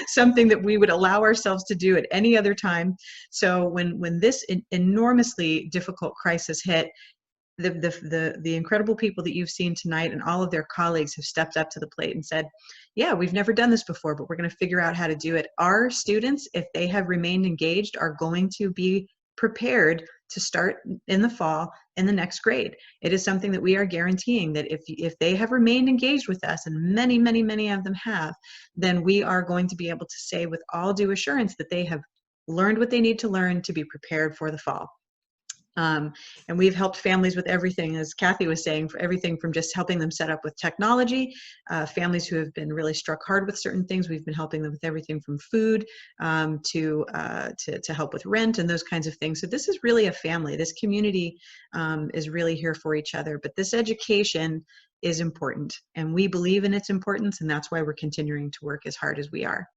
something that we would allow ourselves to do at any other time. So when this enormously difficult crisis hit, the incredible people that you've seen tonight and all of their colleagues have stepped up to the plate and said, yeah, we've never done this before, but we're going to figure out how to do it. Our students, if they have remained engaged, are going to be prepared to start in the fall in the next grade. It is something that we are guaranteeing that if they have remained engaged with us, and many, many, many of them have, then we are going to be able to say with all due assurance that they have learned what they need to learn to be prepared for the fall. And we've helped families with everything, as Kathy was saying, for everything from just helping them set up with technology, families who have been really struck hard with certain things. We've been helping them with everything from food to help with rent and those kinds of things. So this is really a family. This community is really here for each other. But this education is important, and we believe in its importance, and that's why we're continuing to work as hard as we are.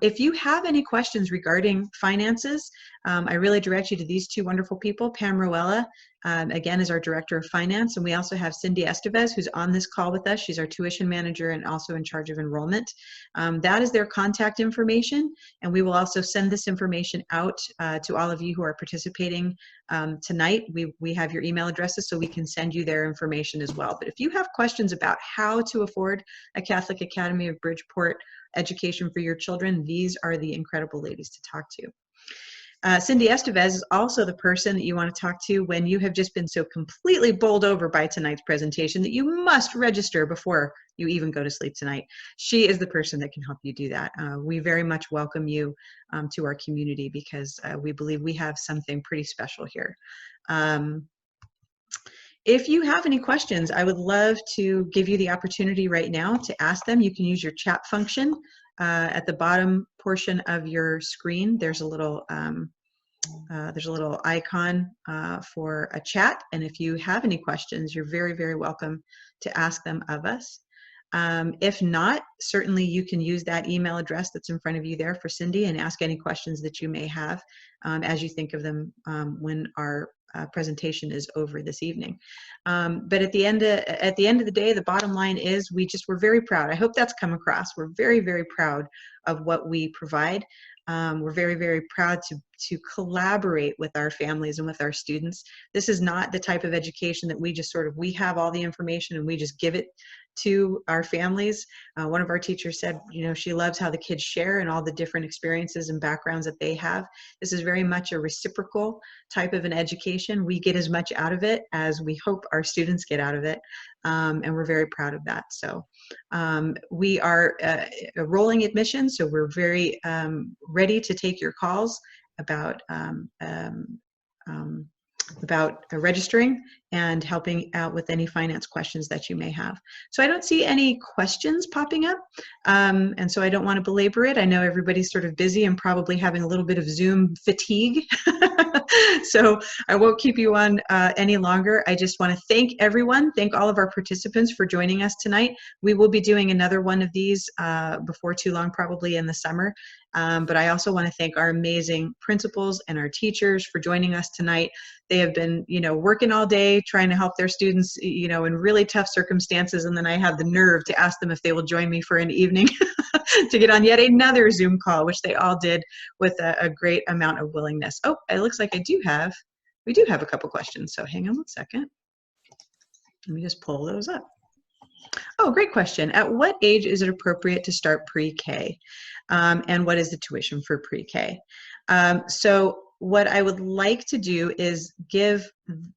If you have any questions regarding finances, I really direct you to these two wonderful people. Pam Rowella, again, is our Director of Finance, and we also have Cindy Estevez, who's on this call with us. She's our tuition manager and also in charge of enrollment. That is their contact information, and we will also send this information out to all of you who are participating tonight. We have your email addresses, so we can send you their information as well. But if you have questions about how to afford a Catholic Academy of Bridgeport education for your children, these are the incredible ladies to talk to. Cindy Estevez is also the person that you want to talk to when you have just been so completely bowled over by tonight's presentation that you must register before you even go to sleep tonight. She is the person that can help you do that. We very much welcome you to our community because we believe we have something pretty special here. If you have any questions, I would love to give you the opportunity right now to ask them. You can use your chat function. At the bottom portion of your screen, there's a little icon for a chat. And if you have any questions, you're very, very welcome to ask them of us. If not, certainly you can use that email address that's in front of you there for Cindy and ask any questions that you may have as you think of them when our presentation is over this evening. But at the end of the day, the bottom line is we're very proud. I hope that's come across. We're very, very proud of what we provide. We're very, very proud to collaborate with our families and with our students. This is not the type of education that we just we have all the information and we just give it to our families. One of our teachers said, she loves how the kids share and all the different experiences and backgrounds that they have. This is very much a reciprocal type of an education. We get as much out of it as we hope our students get out of it. And we're very proud of that. So we are a rolling admission, so we're very ready to take your calls about registering and helping out with any finance questions that you may have. So I don't see any questions popping up, and so I don't want to belabor it. I know everybody's sort of busy and probably having a little bit of Zoom fatigue, so I won't keep you on any longer. I just want to thank everyone, thank all of our participants for joining us tonight. We will be doing another one of these before too long, probably in the summer, But I also want to thank our amazing principals and our teachers for joining us tonight. They have been, working all day trying to help their students, in really tough circumstances. And then I have the nerve to ask them if they will join me for an evening to get on yet another Zoom call, which they all did with a great amount of willingness. Oh, it looks like we do have a couple questions. So hang on one second. Let me just pull those up. Oh, great question. At what age is it appropriate to start pre-K? And what is the tuition for pre-K? So what I would like to do is give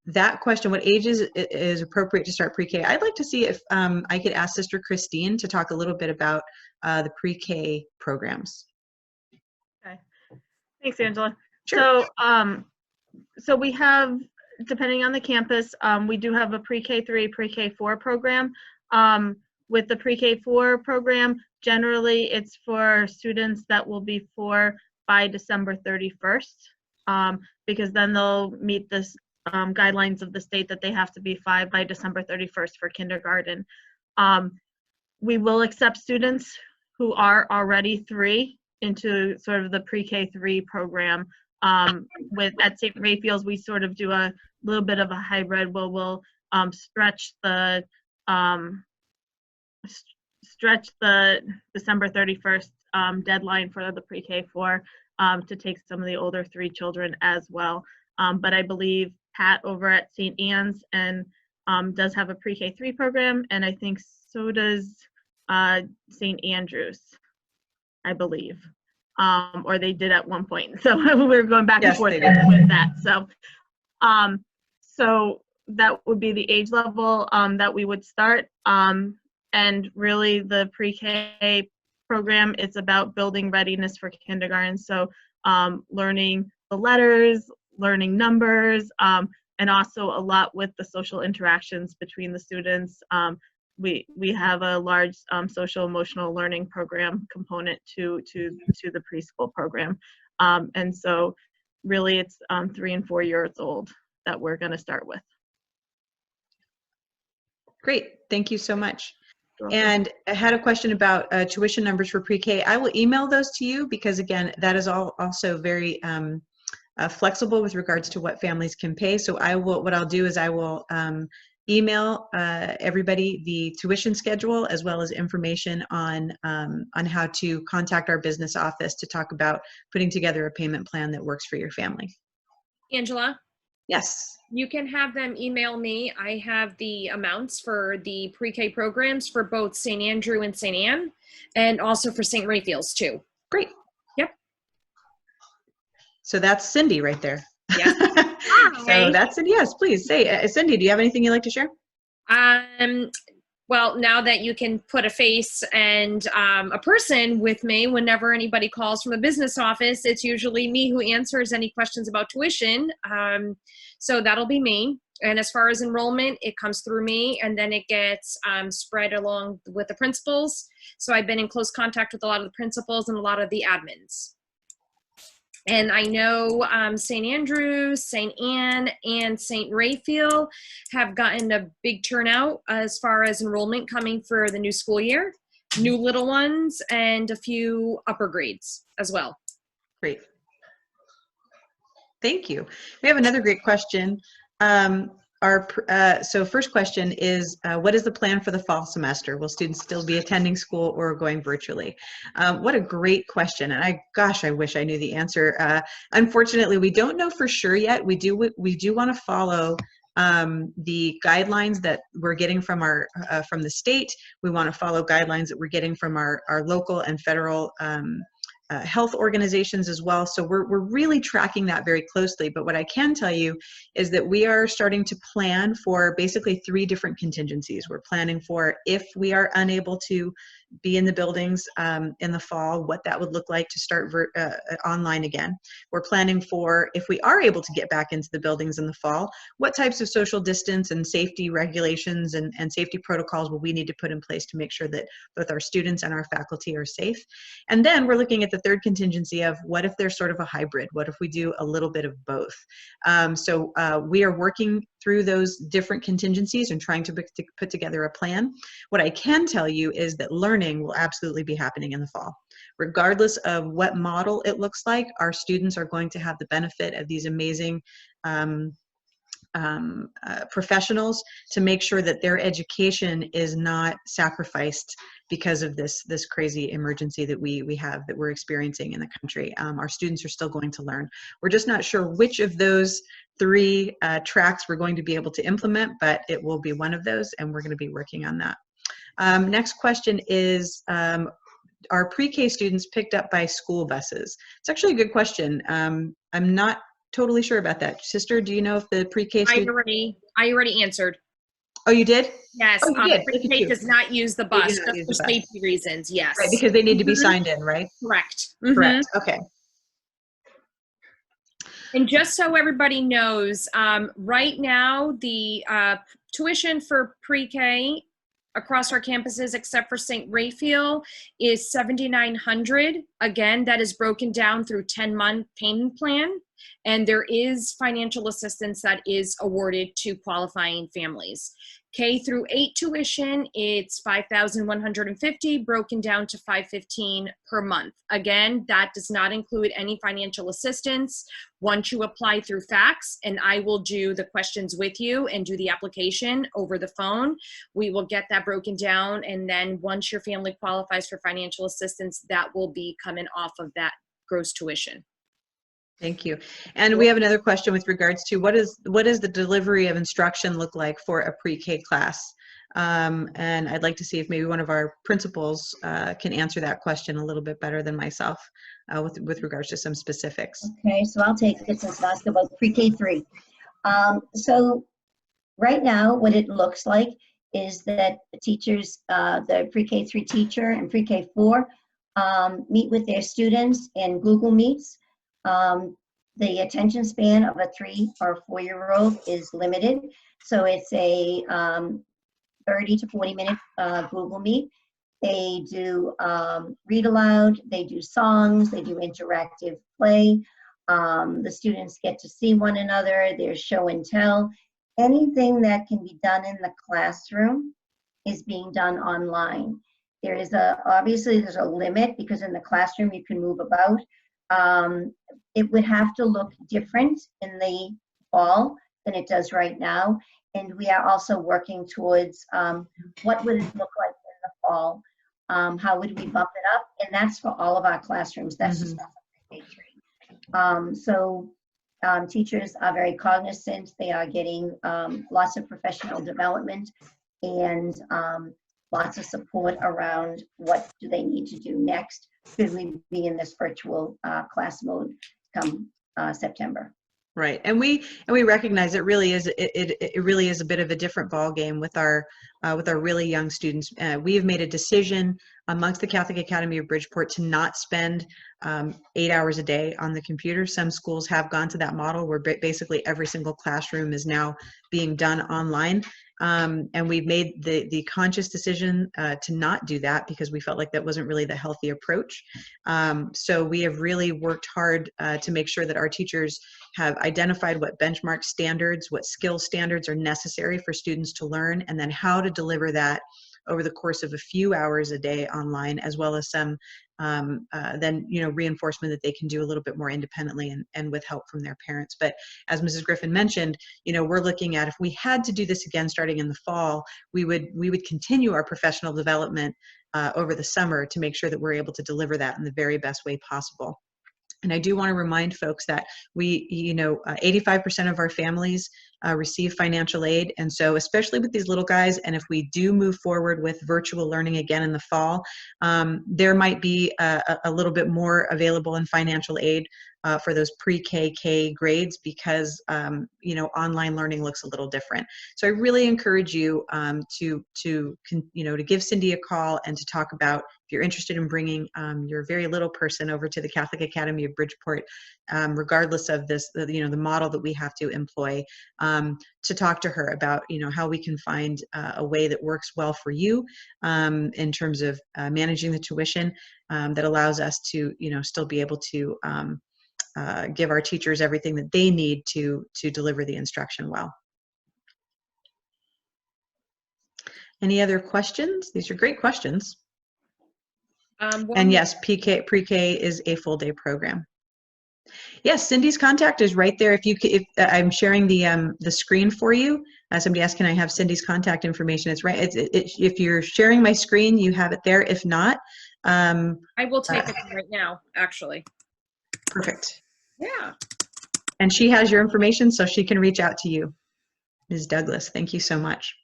that question, what age is appropriate to start pre-K? I'd like to see if I could ask Sister Christine to talk a little bit about the pre-K programs. Okay. Thanks, Angela. Sure. So we have, depending on the campus, we do have a pre-K3, pre-K4 program. With the pre-K4 program, generally it's for students that will be 4 by December 31st, because then they'll meet this guidelines of the state that they have to be 5 by December 31st for kindergarten. We will accept students who are already 3 into sort of the pre-K3 program. At St. Raphael's, we sort of do a little bit of a hybrid where we'll stretch the December 31st deadline for the pre-K4 to take some of the older 3 children as well. But I believe Pat over at St. Anne's and does have a pre-K3 program, and I think so does St. Andrews, I believe. Or they did at one point. So we're going back and forth with that. So that would be the age level that we would start. And really the pre-K program is about building readiness for kindergarten. So learning the letters, learning numbers, and also a lot with the social interactions between the students. We have a large social emotional learning program component to the preschool program. And so really it's 3 and 4 years old that we're going to start with. Great, thank you so much. And I had a question about tuition numbers for pre-K. I will email those to you because again, that is also very flexible with regards to what families can pay. So what I'll do is I will email everybody the tuition schedule as well as information on how to contact our business office to talk about putting together a payment plan that works for your family. Angela? Yes. You can have them email me. I have the amounts for the pre-K programs for both St. Andrew and St. Anne, and also for St. Raphael's too. Great. Yep. So that's Cindy right there. Yeah. So that's it. Yes, please say, Cindy, do you have anything you'd like to share? Well, now that you can put a face and a person with me whenever anybody calls from a business office, it's usually me who answers any questions about tuition. So that'll be me. And as far as enrollment, it comes through me and then it gets spread along with the principals. So I've been in close contact with a lot of the principals and a lot of the admins. And I know St. Andrews, St. Anne, and St. Raphael have gotten a big turnout as far as enrollment coming for the new school year, new little ones, and a few upper grades as well. Great. Thank you. We have another great question. So first question is, what is the plan for the fall semester? Will students still be attending school or going virtually? What a great question. And I wish I knew the answer. Unfortunately, we don't know for sure yet. We do want to follow the guidelines that we're getting from from the state. We want to follow guidelines that we're getting from our local and federal health organizations as well. So we're really tracking that very closely. But what I can tell you is that we are starting to plan for basically 3 different contingencies. We're planning for if we are unable to be in the buildings in the fall, what that would look like to start online again. We're planning for if we are able to get back into the buildings in the fall, what types of social distance and safety regulations and safety protocols will we need to put in place to make sure that both our students and our faculty are safe. And then we're looking at the 3rd contingency of what if there's sort of a hybrid? What if we do a little bit of both? So we are working through those different contingencies and trying to put together a plan. What I can tell you is that learning will absolutely be happening in the fall. regardless of what model it looks like, our students are going to have the benefit of these amazing professionals to make sure that their education is not sacrificed because of this crazy emergency that we're experiencing in the country. Our students are still going to learn. We're just not sure which of those 3 tracks we're going to be able to implement, but it will be one of those, and we're going to be working on that. Next question is, are pre-K students picked up by school buses? It's actually a good question. I'm not totally sure about that. Sister, do you know if the pre-K students... I already answered. Oh, you did? Yes. Oh, you did. Pre-K does not use the bus do not use for the bus. safety reasons. Yes. Right, because they need to be signed in, right? Correct. Correct. Okay. And just so everybody knows, right now the tuition for pre-K across our campuses, except for St. Raphael, is $7,900. Again, that is broken down through 10-month payment plan, and there is financial assistance that is awarded to qualifying families. K through 8 tuition, it's $5,150, broken down to $515 per month. Again, that does not include any financial assistance. Once you apply through fax, and I will do the questions with you and do the application over the phone, we will get that broken down, and then once your family qualifies for financial assistance, that will be coming off of that gross tuition. Thank you. And we have another question with regards to what is the delivery of instruction look like for a pre-K class? And I'd like to see if maybe one of our principals can answer that question a little bit better than myself with regards to some specifics. Okay, so I'll take it since I asked about pre-K 3. So right now, what it looks like is that the teachers, the pre-K 3 teacher and pre-K 4 meet with their students in Google Meets. The attention span of a 3 or 4-year-old is limited, so it's a 30 to 40 minute Google Meet. They do read aloud, they do songs, they do interactive play. The students get to see one another, there's show and tell. Anything that can be done in the classroom is being done online. There is obviously there's a limit because in the classroom you can move about. It would have to look different in the fall than it does right now. And we are also working towards what would it look like in the fall? How would we bump it up? And that's for all of our classrooms. That's just not for K3. So teachers are very cognizant. They are getting lots of professional development and lots of support around what do they need to do next. Should we be in this virtual class mode come September? Right, and we recognize it really is it really is a bit of a different ball game with our really young students. We have made a decision amongst the Catholic Academy of Bridgeport to not spend 8 hours a day on the computer. Some schools have gone to that model where basically every single classroom is now being done online. And we've made the conscious decision to not do that because we felt like that wasn't really the healthy approach. So we have really worked hard to make sure that our teachers have identified what benchmark standards, what skill standards are necessary for students to learn, and then how to deliver that over the course of a few hours a day online, as well as some then reinforcement that they can do a little bit more independently and with help from their parents. But as Mrs. Griffin mentioned, we're looking at if we had to do this again starting in the fall, we would continue our professional development over the summer to make sure that we're able to deliver that in the very best way possible. And I do want to remind folks that 85% of our families receive financial aid. And so especially with these little guys, and if we do move forward with virtual learning again in the fall, there might be a little bit more available in financial aid for those pre-KK grades because, online learning looks a little different. So I really encourage you to give Cindy a call and to talk about if you're interested in bringing your very little person over to the Catholic Academy of Bridgeport, regardless of the model that we have to employ, to talk to her about, how we can find a way that works well for you in terms of managing the tuition that allows us to, still be able to give our teachers everything that they need to deliver the instruction well. Any other questions? These are great questions. And yes, pre-K is a full day program. Yes, Cindy's contact is right there. If I'm sharing the screen for you, somebody asked, can I have Cindy's contact information? It's right. If you're sharing my screen, you have it there. If not, I will type it right now, actually. Perfect. Yeah. And she has your information, so she can reach out to you. Ms. Douglas, thank you so much.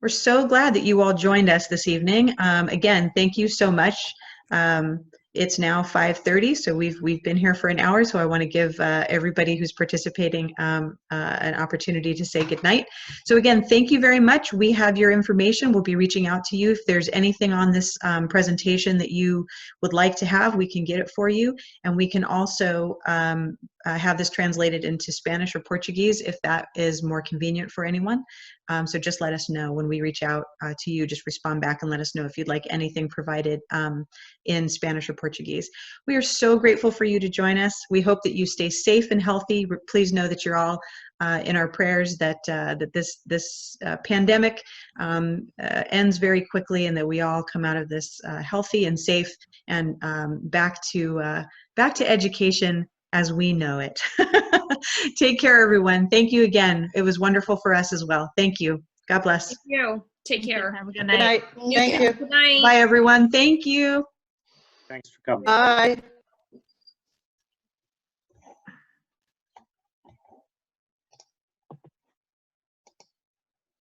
We're so glad that you all joined us this evening. Again, thank you so much. It's now 5:30, so we've been here for an hour, so I want to give everybody who's participating an opportunity to say goodnight. So again, thank you very much. We have your information. We'll be reaching out to you. If there's anything on this presentation that you would like to have, we can get it for you, and we can also have this translated into Spanish or Portuguese if that is more convenient for anyone. So just let us know when we reach out to you. Just respond back and let us know if you'd like anything provided in Spanish or Portuguese. We are so grateful for you to join us. We hope that you stay safe and healthy. Please know that you're all in our prayers that this pandemic ends very quickly, and that we all come out of this healthy and safe and back to education as we know it. Take care, everyone. Thank you again. It was wonderful for us as well. Thank you. God bless. Thank you. Take care. Have a good night. Good night. Thank you. Good night. Bye, everyone. Thank you. Thanks for coming. Bye.